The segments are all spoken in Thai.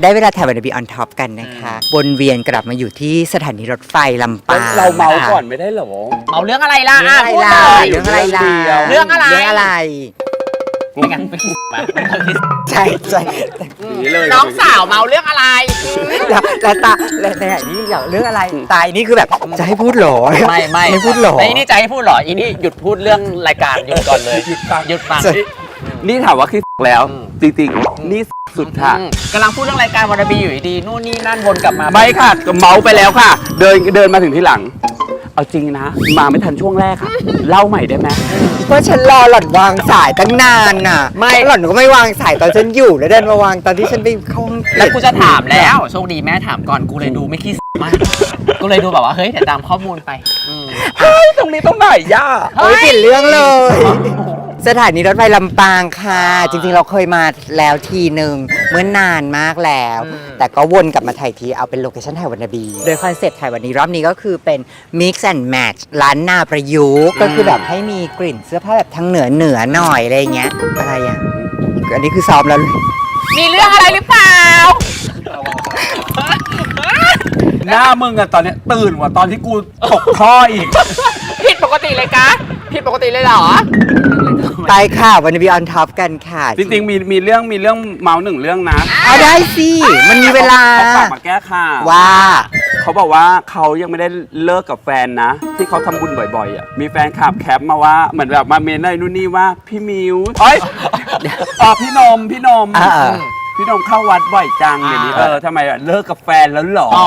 ได้เวลาถ่ายวันนบีออนท็อปกันนะคะวนเวียนกลับมาอยู่ที่สถานีรถไฟลำปาง เราเมาก่อนไม่ได้เหรอ เมาเรื่องอะไรล่ะ เรื่องอะไรล่ะเรื่องอะไรล่ะ เรื่องอะไร เรื่องอะไร ไม่งั้นไปมา ใช่ใช่ นี่เลย น้องสาวเมาเรื่องอะไร แล้วตาแล้วในนี้อย่างเรื่องอะไรตายนี่คือแบบจะให้พูดหรอ ไม่ พูดหรอ ไอ้นี่จะให้พูดเหรออีนี่หยุดพูดเรื่องรายการหยุดก่อนเลยหยุดฟัง นี่ถามว่าคือแล้วจริงๆนี่สุดค่ะ กำลังพูดเรื่องรายการวานาบีอยู่ดีๆนู่นนี่นั่นวนกลับมา ไม่ค่ะเมาไปแล้วค่ะ เดินมาถึงที่หลัง เอาจริงนะ มาไม่ทันช่วงแรกค่ะเล่าใหม่ได้ไหม เพราะฉันรอหล่อนวางสายตั้งนานน่ะไม่หล่อนก็ไม่วางสายตอนฉันอยู่แล้วเดินมาวางตอนที่ฉันไปเข้าห้อง แล้วกูจะถามแล้วโชคดีแม่ถามก่อนกูเลยดูไม่ขี้มากกูเลยดูแบบว่าเฮ้ยเดี๋ยวตามข้อมูลไป เฮ้ยตรงนี้ต้องไหนย่า เฮ้ยเปลี่ยนเรื่องเลย สถานีรถไฟลำปางค่ะ จริงๆเราเคยมาแล้วทีหนึ่งเมื่อนานมากแล้ว แต่ก็วนกลับมาถ่ายทีเอาเป็นโลเคชั่นถ่ายวันนาบี โดยคอนเซปต์ถ่ายวันนี้รอบนี้ก็คือเป็น mix and match ร้านนาประยุกต์ก็คือแบบให้มีกลิ่นเสื้อผ้าแบบทางเหนือหน่อยอะไรเงี้ยอะไรอ่ะอันนี้คือซ้อมแล้ว มีเรื่องอะไรหรือเปล่า หน้ามึงอะตอนเนี้ยตื่นกว่าตอนที่กูตกท่ออีก ผิดปกติเลยกะผิดปกติเลยเหรอ ไปค่ะวันนาบีออนท็อปกันค่ะ จริงๆมีเรื่องเมาหนึ่งเรื่องนะ เอาได้สิมันมีเวลา เขาฝากมาแก้ข่าว ว่า เขาบอกว่าเขายังไม่ได้เลิกกับแฟนนะ ที่เขาทำบุญบ่อยๆอ่ะมีแฟนคลับแคปมาว่าเหมือนแบบมาเมนในนู่นนี่ว่าพี่มิวเอ้ยพี่นมพี่นมเข้าวัดบ่อยจังเดี๋ยวนี้ทำไมเลิกกับแฟนแล้วหรอ อ๋อ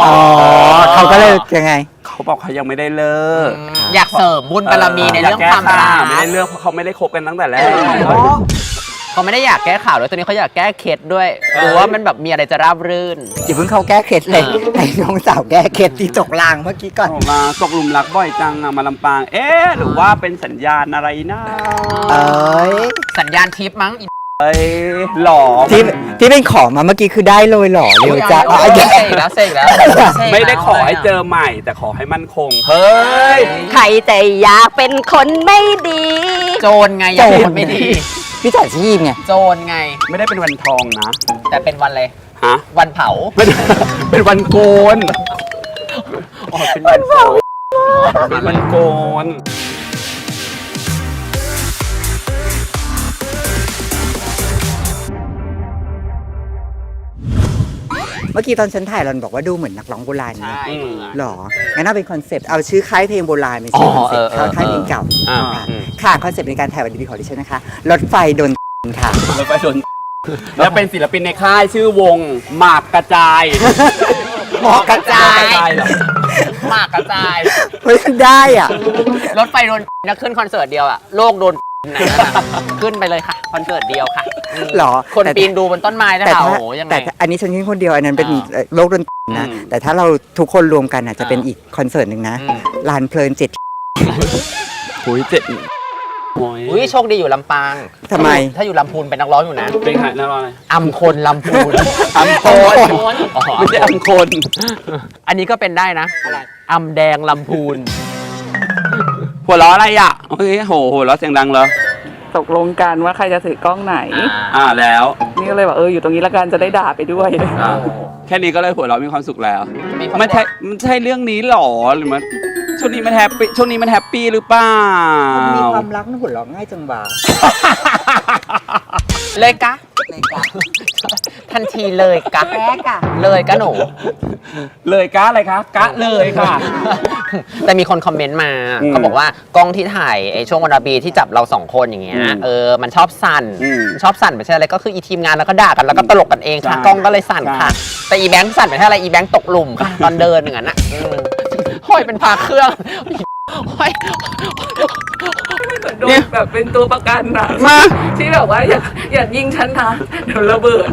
เขาก็เลยยังไง เขาบอกเขายังไม่ได้เลิก อยากเสริมบุญบารมีในเรื่องความรัก ไม่ได้เลิกเพราะเขาไม่ได้คบกันตั้งแต่แรก เขาไม่ได้อยากแก้ข่าวด้วยตัวนี้เขาอยากแก้เคล็ดด้วยดูว่ามันแบบมีอะไรจะราบรื่น อย่าเพิ่งเข้าแก้เคล็ดเลยให้น้องสาวแก้เคล็ดที่ตกลางเมื่อกี้ก่อน มาตกหลุมรักบ่อยจังอะมาลำปางหรือว่าเป็นสัญญาณอะไรนะ เอ้ย สัญญาณทิพย์มั้ง หล่อ ที่เป็นของมาเมื่อกี้คือได้เลยเหรอเร็วจ้า เสกแล้วเสกแล้ว ไม่ได้ขอให้เจอใหม่แต่ขอให้มั่นคง เฮ้ย ใครแต่อยากเป็นคนไม่ดี โจรไงอย่าเป็นคนไม่ดี พี่จ่าชีพไง โจรไง ไม่ได้เป็นวันทองนะ แต่เป็นวันเลย ฮะ วันเผา เป็นวันโกนเป็นวันเผาเป็นวันโกน เมื่อกี้ตอนฉันถ่ายเราบอกว่าดูเหมือนนักร้องโบราณไง ใช่ หรองั้นเอาเป็นคอนเซปต์เอาชื่อค่ายเพลงโบราณเป็นชื่อคอนเซปต์ค่ายเพลงเก่าค่ะคอนเซปต์ในการถ่ายวันดีของดิฉันนะคะรถไฟโดนค่ะ แล้วไปชนแล้วเป็นศิลปินในค่ายชื่อวงหมากกระจาย หมอกกระจาย เหรอ มากกระจาย เฮ้ยได้อ่ะ รถไฟโดนนักขึ้นคอนเสิร์ตเดียวอะโลกโดนไหนขึ้นไปเลยค่ะคอนเสิร์ตเดียวค่ะ หรอ คนปีนดูบนต้นไม้นะ แต่ คะ ถ้า โอ้โหยังไง แต่อันนี้ฉันแค่คนเดียวอันนั้นเป็นโลกดนตรีนะแต่ถ้าเราทุกคนรวมกันอ่ะจะเป็นอีกคอนเสิร์ตหนึ่งนะลานเพลินเจ็ด หุยเจ็ดโอ้ย อุ้ยโชคดีอยู่ลำปาง ทำไม ถ้าอยู่ลำพูนเป็นนักร้องอยู่นะ เป็นใครนักร้องอะไร อัมคนลำพูน อัมโคน อ๋อ ไม่ใช่อัมโคน อันนี้ก็เป็นได้นะอัมแดงลำพูน หัวเราะอะไรอ่ะเฮ้ยโหหัวเราะเสียงดังเหรอ ตกลงกันว่าใครจะถือกล้องไหน แล้ว นี่ก็เลยบอกอยู่ตรงนี้ละกันจะได้ด่าไปด้วย แค่นี้ก็เลยหัวเราะมีความสุขแล้ว มีความ มันใช่เรื่องนี้หรอหรือมันช่วงนี้มันแฮปปี้หรือเปล่า มีความรักน่าหัวเราะง่ายจังบ่า เลยกะทันทีเลยกะ แป๊กอะ เลยกะหนู เลยกะอะไรคะกะเลยค่ะ แต่มีคนคอมเมนต์มา อืม เขาบอกว่ากล้องที่ถ่ายไอ้ช่วงวันนาบีที่จับเรา2คนอย่างเงี้ยมันชอบสั่น ชอบสั่นไม่ใช่อะไรก็คืออีทีมงานแล้วก็ด่ากันแล้วก็ตลกกันเองค่ะ ใช่ กล้องก็เลยสั่นค่ะ ใช่ แต่อีแบงค์สั่นไม่ใช่อะไรอีแบงค์ตกหลุมค่ะตอนเดินอย่างนั้นน่ะห้อยเป็นพาเครื่องห้อย โดนแบบเป็นตัวประกันนะ มา ที่แบบว่าอย่ายิงฉันนะเดี๋ยวระเบิด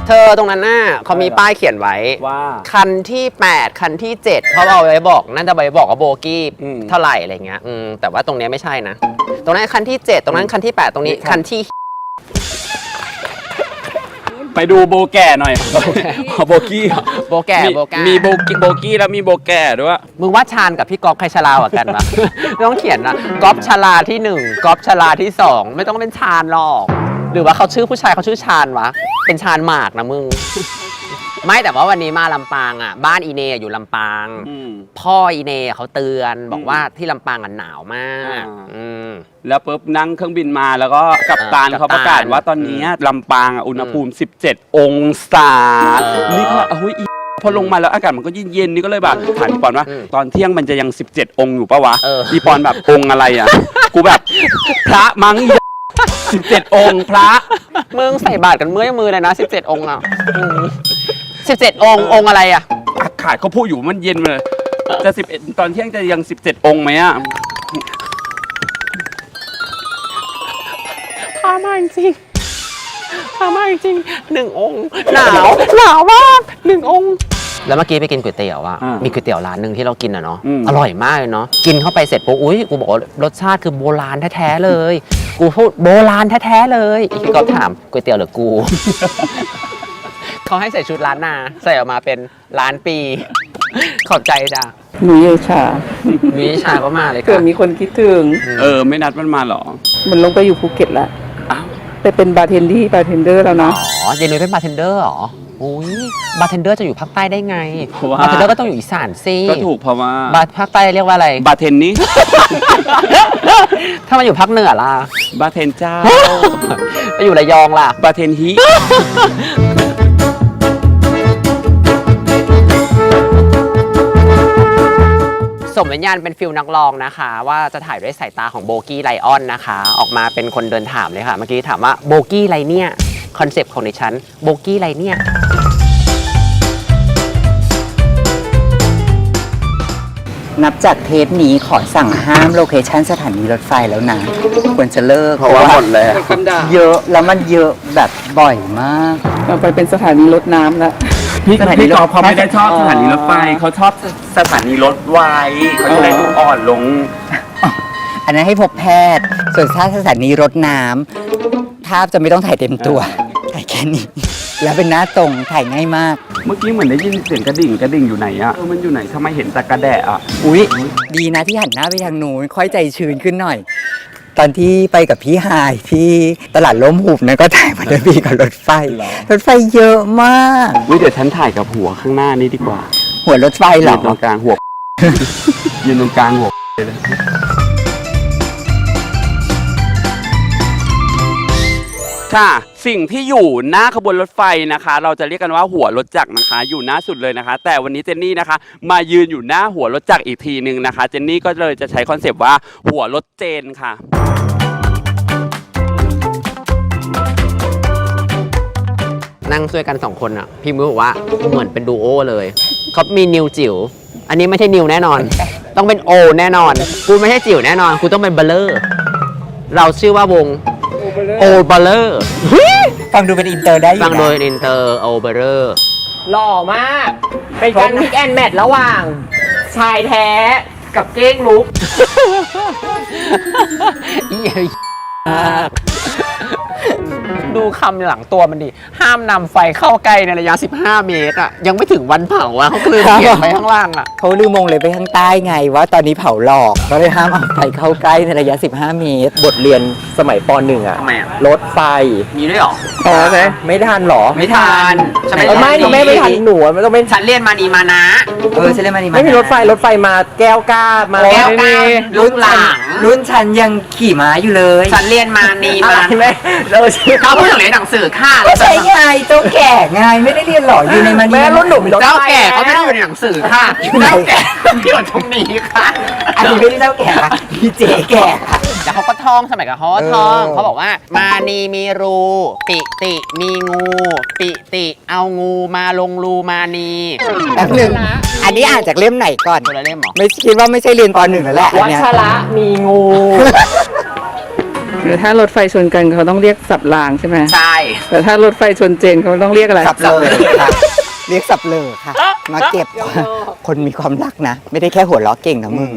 เธอตรงนั้นน่ะเขามีป้ายเขียนไว้ ว่า คันที่ 8 คันที่ 7เขาเอาไว้บอกน่าจะไปบอกว่าโบกี้ อืม เท่าไหร่อะไรเงี้ยแต่ว่าตรงเนี้ยไม่ใช่นะ ตรงนั้นคันที่ 7 ตรงนั้นคันที่ 8 ตรงนี้คันที่ ไปดูโบแก่หน่อยโบกี้ โบแก่โบแก่ มีโบกี้แล้วมีโบแก่ด้วย มึงว่าชาญกับพี่ก๊อฟใครชรากว่ากันวะ ไม่ต้องเขียนนะก๊อฟชราที่1ก๊อฟชราที่2ไม่ต้องเป็นชาญหรอกหรือว่าเขาชื่อผู้ชายเขาชื่อชาญวะเป็นชาญหมากนะมึง ไม่แต่ว่าวันนี้มาลำปางอ่ะบ้านอีเนอยู่ลำปาง พ่ออีเนเขาเตือนบอกว่าที่ลำปางอ่ะหนาวมากแล้วปุ๊บนั่งเครื่องบินมาแล้วก็กัปตันเขาประกาศว่าตอนนี้ลำปางอุณหภูมิ17 องศานี่ก็เฮ้ยพอลงมาแล้วอากาศมันก็เย็นๆนี่ก็เลยแบบถามพี่ปอนว่าตอนเที่ยงมันจะยัง17 องค์อยู่ปะวะพี่ปอนแบบองค์อะไรอ่ะกูแบบพระมั้ง17 องค์พระมึงใส่บาตรกันเมื่อยมือเลยนะ17 องค์อ่ะ17 องค์อะไรอ่ะอากาศเขาพูดอยู่มันเย็นเลยจะ11ตอนเที่ยงจะยัง17 องค์ไหมอ่ะพามาจริง1 องค์หนาวมาก1 องค์แล้วเมื่อกี้ไปกินก๋วยเตี๋ยวอ่ะมีก๋วยเตี๋ยวร้านหนึ่งที่เรากินอ่ะเนาะอร่อยมากเลยเนาะกินเข้าไปเสร็จปุ๊บอุ้ยกูบอกว่ารสชาติคือโบราณแท้ๆเลยกูพูดโบราณแท้ๆเลยอีกก็ถามก๋วยเตี๋ยวหรือกู เขาให้ใส่ชุดล้านนาใส่ออกมาเป็นล้านปีขอบใจจ้ะ หนูเยชา มีชาก็มาเลย เกิด ค่ะ มีคนคิดถึง ไม่นัดมันมาหรอ มันลงไปอยู่ภูเก็ตแล้วไปเป็นบาร์เทนเดอร์แล้วนะอ๋อเยนนุ้ยเป็นบาร์เทนเดอร์เหรออุ้ยบาร์เทนเดอร์จะอยู่ภาคใต้ได้ไงบาร์เทนเดอร์ก็ต้องอยู่อีสานสิก็ถูกเพราะว่าภาคใต้เรียกว่าอะไรบาร์เทนนี่ ถ้ามาอยู่ภาคเหนือล่ะบาร์เทนเจ้า ไปอยู่ระยองล่ะบาร์เทนฮีสมวิญญาณเป็นฟิลนักร้องนะคะว่าจะถ่ายด้วยสายตาของโบกี้ไลออนนะคะออกมาเป็นคนเดินถามเลยค่ะเมื่อกี้ถามว่าโบกี้ไรเนี่ยคอนเซปต์ของดิฉันโบกี้ไรเนี่ยนับจากเทปนี้ขอสั่งห้ามโลเคชั่นสถานีรถไฟแล้วนะควรจะเลิกเพราะว่าหมดเลยเยอะแล้วมันเยอะแบบบ่อยมากเราไปเป็นสถานีรถน้ำแล้วพี่กอล์ฟเขาไม่ได้ชอบสถานีรถไฟเขาชอบสถานีรถไฟเขาจะได้ดูอ่อนลงอันนั้นให้พบแพทย์ส่วนถ้าสถานีรถน้ำภาพจะไม่ต้องถ่ายเต็มตัวถ่ายแค่นี้แล้วเป็นหน้าตรงถ่ายง่ายมากเมื่อกี้เหมือนได้ยินเสียงกระดิ่งอยู่ไหนอะมันอยู่ไหนทำไมเห็นแต่กระแดะอะอุ๊ยดีนะที่หันหน้าไปทางนู้นค่อยใจชื้นขึ้นหน่อยตอนที่ไปกับพี่ฮายที่ตลาดล้มหุบนะก็ถ่ายวันเดียวกับรถไฟเยอะมากเดี๋ยวฉันถ่ายกับหัวข้างหน้านี้ดีกว่าหัวรถไฟเหรอตรงกลางหัวยืนตรงกลางหัวเลยค่ะสิ่งที่อยู่หน้าขบวนรถไฟนะคะเราจะเรียกกันว่าหัวรถจักรนะคะอยู่หน้าสุดเลยนะคะแต่วันนี้เจนนี่นะคะมายืนอยู่หน้าหัวรถจักรอีกทีนึงนะคะเจนนี่ก็เลยจะใช้คอนเซปต์ว่าหัวรถเจนค่ะนั่งช่วยกัน2 คนอ่ะพี่มือบอกว่าเหมือนเป็นดูโอเลยเขามีนิวจิ๋วอันนี้ไม่ใช่นิวแน่นอนต้องเป็นโอแน่นอนกูไม่ใช่จิ๋วแน่นอนกูต้องเป็นเบลเลอร์เราชื่อว่าวงโอเบลเลอร์ฟังดูเป็นอินเตอร์ได้อยู่นะฟังโดยอินเตอร์โอเบลเลอร์หล่อมากเป็นการมิกแอนแมทระหว่างชายแท้กับเก้งลุกดูคำหลังตัวมันดิห้ามนำไฟเข้าใกล้ในระยะ15 เมตรอ่ะยังไม่ถึงวันเผาอ่ะเขาลืมเขียนไว้ข้างล่างอ่ะเขาลืมมงเลยไปข้างใต้ไงว่าตอนนี้เผาหลอกก็เลยห้ามเอาไฟเข้าใกล้ในระยะ15 เมตรบทเรียนสมัยป .1 อ่ะรถไฟมีด้วยหรอใช่ไม่ทันหรอไม่ทันไม่ทันหนูมันต้องเป็นฉันเรียนมานีมานะฉันเรียนมานีมาไม่มีรถไฟมาแก้วก้ามาแก้วก้ารุ่นฉันยังขี่ม้าอยู่เลยฉันเรียนมานีมาเขาพูดถึงเรียนหนังสือค่ะก็ใช่ไงเจ้าแก่ไงไม่ได้เรียนหรออยู่ในมานีแม่รุ่นหนุ่มเจ้าแก่เขาไม่ได้อยู่ในหนังสือค่ะเจ้าแก่ที่อยู่ตรงนี้ค่ะอันนี้ไม่ได้เจ้าแก่ค่ะพี่เจ๊แก่ค่ะแต่เขาก็ท่องสมัยกับเขาท่องเขาบอกว่ามานีมีรูปิติมีงูปิติเอางูมาลงรูมานีแป๊บนึงอันนี้อ่านจากเล่มไหนก่อนคนละเล่มหรอไม่คิดว่าไม่ใช่เรียนป .1 แล้วแหละวัชระมีงูหรือถ้ารถไฟชนกันเขาต้องเรียกสับรางใช่ไหมใช่แต่ถ้ารถไฟชนเจนเขาต้องเรียกอะไรสับเลยค่ะเรียกสับเลยค่ะมาเก็บคนมีความรักนะไม่ได้แค่หัวเราะเก่งนะมึง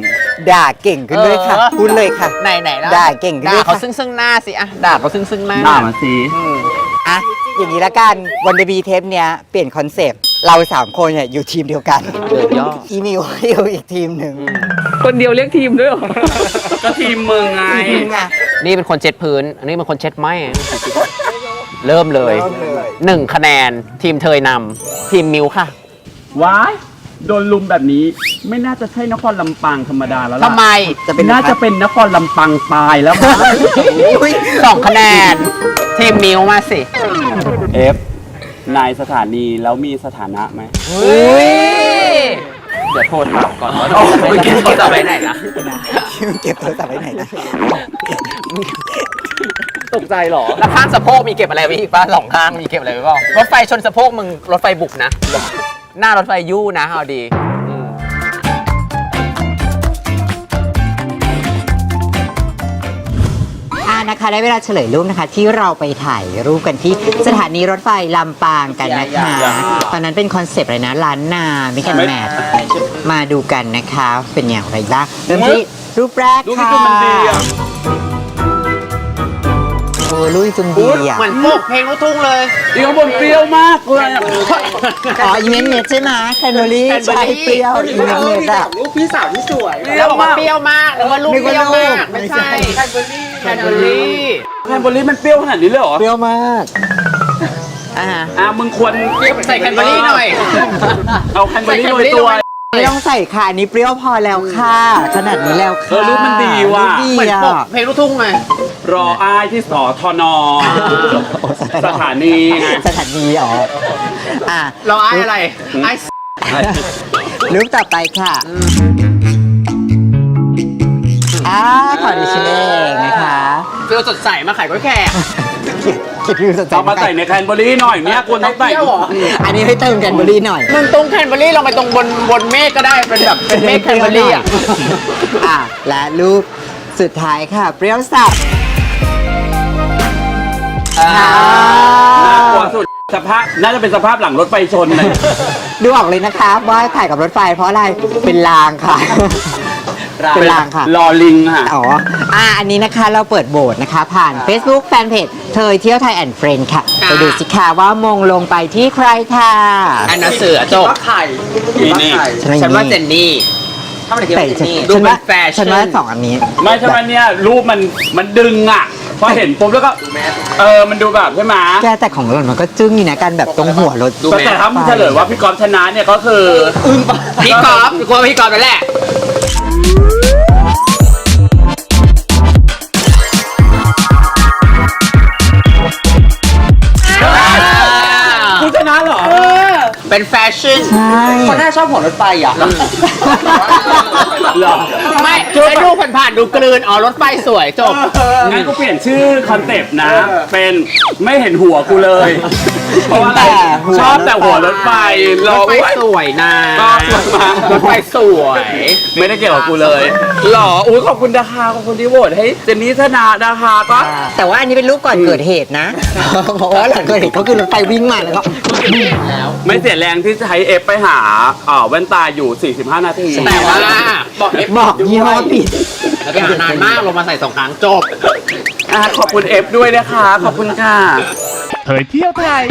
ด่าเก่งขึ้นด้วยค่ะพูดเลยค่ะไหนแล้วด่าเก่งขึ้นด้วยเขาซึ่งหน้าสิอะด่าเขาซึ่งหน้าด่ามาสิอ่ะ อย่างนี้ละกันวันเดบีเทปเนี้ยเปลี่ยนคอนเซปต์เรา3คนเนี่ยอยู่ทีมเดียวกัน เดือดย่อ อีมิวอยู่อีกทีมหนึ่ง คนเดียวเรียกทีมด้วยเหรอ ก็ทีมมึงไง ทีมไง นี่เป็นคนเช็ดพื้น อันนี้เป็นคนเช็ดไม้ เริ่มเลย1 คะแนนทีมเทยนำทีมมิวค่ะ ว้ายโดนลุมแบบนี้ไม่น่าจะใช่นครลำปางธรรมดาแล้วล่ะ ทำไม จะเป็น น่าจะเป็นนครลำปางตายแล้วมั้ง 2 คะแนน ทีมมิวมาสิ เอฟนายสถานีแล้วมีสถานะไหม อุ้ย เดี๋ยวโทษถามก่อนว่าไม่เก็บโทรศัพท์ไว้ไหนนะ เก็บโทรศัพท์ไว้ไหนนะ ตกใจเหรอ แล้วข้างสะโพกมีเก็บอะไรไว้อีกป่ะ2 ข้างมีเก็บอะไรไว้เปล่ารถไฟชนสะโพกมึงรถไฟบุกนะ หน้ารถไฟยู่นะเอาดี นะคะได้เวลาเฉลยรูปนะคะ ที่เราไปถ่ายรูปกันที่สถานีรถไฟลำปางกันนะคะ ตอนนั้นเป็นคอนเซปต์อะไรนะล้านนาไม่กันแมทมาดูกันนะคะเป็นอย่างไรบ้างเริ่มที่รูปแรก ดูที่ ค่ะ ตัวมันดีอ่ะ โอ้ลุยจุมดีอ่ะ เหมือนพวกเพลงลูกทุ่งเลย อีกข้างบนเปรี้ยวมากเลยอะ อ๋ออีเมนเน็ตใช่ไหมแคนเบอรี่ใช่เปรี้ยวอีเมนเน็ตอะ ลูกพี่สาวที่สวย แล้วบอกว่าเปรี้ยวมากหรือว่าลูกเปรี้ยวมากไม่ใช่แคนเบอรี่ แคนเบอรี่มันเปรี้ยวขนาดนี้เลยเหรอ เปรี้ยวมากอ่า มึงควร ใส่แคนเบอรี่หน่อย เอาแคนเบอรี่โรยตัว ไม่ต้องใส่ค่ะอันนี้เปรี้ยวพอแล้วค่ะขนาดนี้แล้วค่ะ รูปมันดีว่ะ รูปดี เหมือน อ่ะ พวกเพลงลูกทุ่งไง รออ้ายที่สทนสถานีไง สถานีอ๋ออ่ะ เราไอ้อะไรไอ้ รูปต่อไปค่ะขอดิฉันเองนะคะ ฟิลสดใสมาขายก๋วยแขก คิดวิวสดใส เอามาใส่ในแคนเบอรี่หน่อยเนี่ยควรต้องใส่ อันนี้ให้เติมแคนเบอรี่หน่อย มึงตรงแคนเบอรี่ลงไปตรงบนเมฆก็ได้เป็นแบบเป็นเมฆแคนเบอรี่อ่ะ อ่ะและรูปสุดท้ายค่ะ เปรี้ยวสับ น่ากลัวสุดสภาพน่าจะเป็นสภาพหลังรถไฟชนเลย ดูออกเลยนะคะว่าถ่ายกับรถไฟเพราะอะไรเป็นรางค่ะ เป็นรางค่ะ รอลิงค่ะ อ๋ออันนี้นะคะเราเปิดโบสนะคะ ผ่าน Facebook Fanpage เธอเที่ยวไทยแอนด์เฟรนด์ค่ะ ไปดูสิค่ะว่ามงลงไปที่ใครค่ะ อันน่ะเสือจบ ไข่ นี่ ฉันว่าเจนนี่ถ้ามันคิด แต่ ว่าเจนนี่ ฉั ดู น เป็ ว่าน แฟชั่น ฉันว่าสองอันนี้ ไม่ใช่ว่าเนี่ยรูปมันดึงอ่ะพอเห็นปุ๊บแล้วก็มันดูแบบใช่ไหม แกแต่ของหล่นมันก็จึ้งนี่นะกันแบบตรงหัวรถ แต่ถ้ามึงเฉลยว่าพี่กอล์ฟชนะเนี่ยก็คือ พี่กอล์ฟกลัวพี่กอล์ฟไปแหละ กูชนะเหรอ เป็นแฟชั่น ใช่ คนน่าชอบหัวรถไฟอ่ะ เหรอ ไม่ได้ดูผ่านๆดูกลืนอ๋อรถไฟสวยจบ งั้นกูเปลี่ยนชื่อคอนเซปต์นะ เป็นไม่เห็นหัวกูเลย เพราะว่าอะไรชอบแต่หัวรถไฟร ร อ ถไฟ ไว้ สวยนะ ก็สวยมาก รถไฟสวย ไม่ได้เกี่ยวกับกูเลยหรออุ้ยขอบคุณนะคะขอบคุณที่โหวตให้เจนนี่ชนะนะคะก็ แต่ว่าอันนี้เป็นรูปก่อนเกิดเหตุนะ เพราะว่าหลังเกิดเหตุก็คือรถไฟวิ่งมาแล้วก็ ไม่เสียแรงที่จะใช้เอฟไปหาแว่นตาอยู่ 45 นาที แต่ว่าบอกเอฟ บอกยี่ห้อผิด แล้วไปหานานมากลงมาใส่2 ครั้งจบ ขอบคุณเอฟด้วยนะคะ ขอบคุณค่ะ เผยเที่ยวไทย